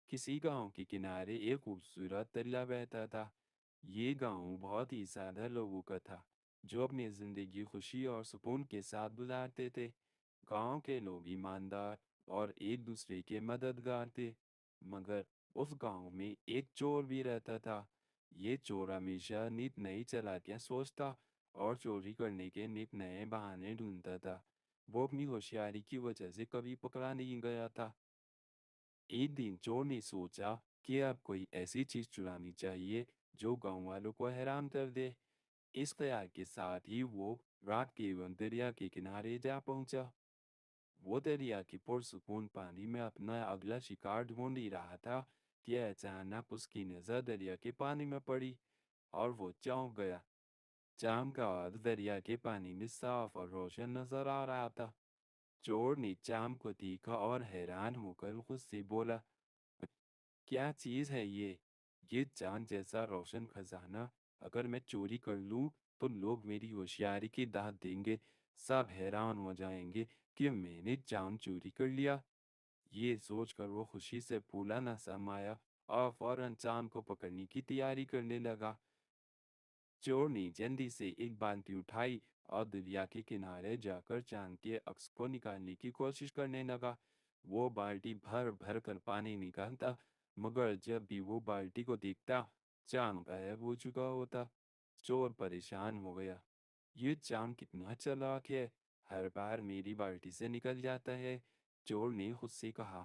کسی گاؤں کے کنارے ایک خوبصورت دریا بہتا تھا۔ یہ گاؤں بہت ہی سادہ لوگوں کا تھا، جو اپنی زندگی خوشی اور سکون کے ساتھ گزارتے تھے۔ گاؤں کے لوگ ایماندار اور ایک دوسرے کے مددگار تھے، مگر اس گاؤں میں ایک چور بھی رہتا تھا۔ یہ چور ہمیشہ نت نئی چالاکیاں سوچتا اور چوری کرنے کے نت نئے بہانے ڈھونڈتا تھا۔ وہ اپنی ہوشیاری کی وجہ سے کبھی پکڑا نہیں گیا تھا۔ ایک دن چور نے سوچا کہ اب کوئی ایسی چیز چرانی چاہیے جو گاؤں والوں کو حیران کر دے۔ اس خیال کے ساتھ ہی وہ رات کے وقت دریا کے کنارے جا پہنچا۔ وہ دریا کے پرسکون پانی میں اپنا اگلا شکار ڈھونڈ ہی رہا تھا کہ اچانک اس کی نظر دریا کے پانی میں پڑی اور وہ چونک گیا۔ چاند کا وقت دریا کے پانی میں صاف اور روشن نظر آ رہا تھا۔ چور نے چاند کو دیکھا اور حیران ہو کر خود سے بولا، کیا چیز ہے یہ چاند جیسا روشن خزانہ؟ اگر میں چوری کر لوں تو لوگ میری ہوشیاری کی داد دیں گے، سب حیران ہو جائیں گے کہ میں نے چاند چوری کر لیا۔ یہ سوچ کر وہ خوشی سے پھولا نہ سمایا اور فوراً چاند کو پکڑنے کی تیاری کرنے لگا۔ چور نے جلدی سے ایک بالٹی اٹھائی اور دریا کے کنارے جا کر چاند کے عکس کو نکالنے کی کوشش کرنے لگا۔ وہ بالٹی بھر بھر کر پانی نکالتا، مگر جب بھی وہ بالٹی کو دیکھتا، چاند غائب ہو چکا ہوتا۔ چور پریشان ہو گیا، یہ چاند کتنا چالاک ہے، ہر بار میری بالٹی سے نکل جاتا ہے۔ چور نے خود سے کہا۔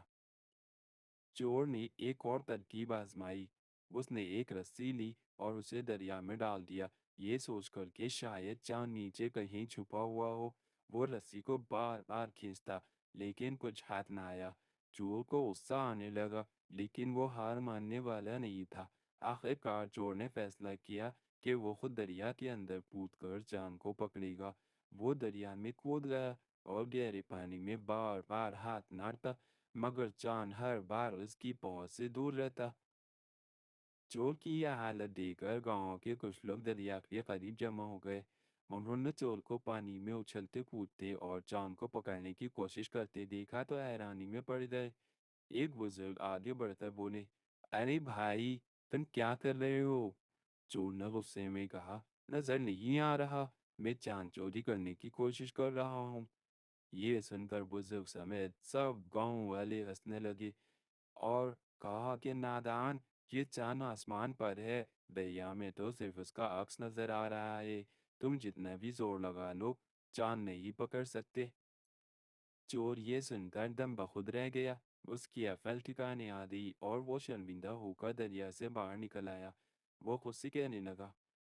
چور نے ایک اور ترکیب آزمائی۔ اس نے ایک رسی لی اور اسے دریا میں ڈال دیا، یہ سوچ کر کہ شاید چاند نیچے کہیں چھپا ہوا ہو۔ وہ رسی کو بار بار کھینچتا، لیکن کچھ ہاتھ نہ آیا۔ چور کو غصہ آنے لگا، لیکن وہ ہار ماننے والا نہیں تھا۔ آخر کار چور نے فیصلہ کیا کہ وہ خود دریا کے اندر کود کر چاند کو پکڑے گا۔ وہ دریا میں کود گیا اور گہرے پانی میں بار بار ہاتھ مارتا، مگر چاند ہر بار اس کی پہنچ سے دور رہتا۔ چور کی یہ حالت دیکھ کر گاؤں کے کچھ لوگ دریا کے قریب جمع ہو گئے۔ انہوں نے چور کو پانی میں اچھلتے کودتے اور چاند کو پکڑنے کی کوشش کرتے دیکھا تو حیرانی میں پڑ گئے۔ ایک بزرگ آگے بڑھ کر بولے، ارے بھائی، تم کیا کر رہے ہو؟ چور نے غصے میں کہا، نظر نہیں آ رہا، میں چاند چوری کرنے کی کوشش کر رہا ہوں۔ یہ سن کر بزرگ سمیت سب گاؤں والے ہنسنے لگے اور کہا کہ نادان، یہ چاند آسمان پر ہے، دریا میں تو صرف اس کا عکس نظر آ رہا ہے، تم جتنا بھی زور لگا لو چاند نہیں پکڑ سکتے۔ چور یہ سن کر دم بخود رہ گیا، اس کی عقل ٹھکانے آ گئی اور وہ شرمندہ ہو کر دریا سے باہر نکل آیا۔ وہ خود سے کہنے لگا،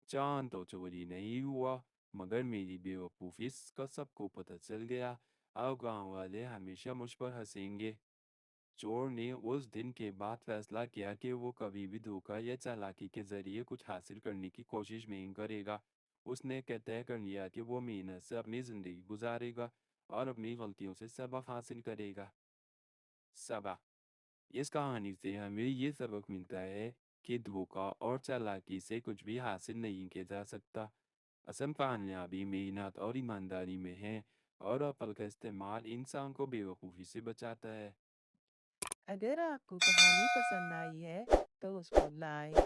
چاند تو چوری نہیں ہوا، مگر میری بے وقوفی کا سب کو پتہ چل گیا، اب گاؤں والے ہمیشہ مجھ پر ہنسیں گے۔ چور نے اس دن کے بعد فیصلہ کیا کہ وہ کبھی بھی دھوکہ یا چالاکی کے ذریعے کچھ حاصل کرنے کی کوشش نہیں کرے گا۔ اس نے طے کر لیا کہ وہ محنت سے اپنی زندگی گزارے گا اور اپنی غلطیوں سے سبق حاصل کرے گا۔ سبق: اس کہانی سے ہمیں یہ سبق ملتا ہے کہ دھوکہ اور چالاکی سے کچھ بھی حاصل نہیں کیا جا سکتا۔ اصل کامیابی محنت اور ایمانداری میں ہے، اور عقل کا استعمال انسان کو بے وقوفی سے بچاتا ہے۔ اگر آپ کو کہانی پسند آئی ہے تو اس کو لائک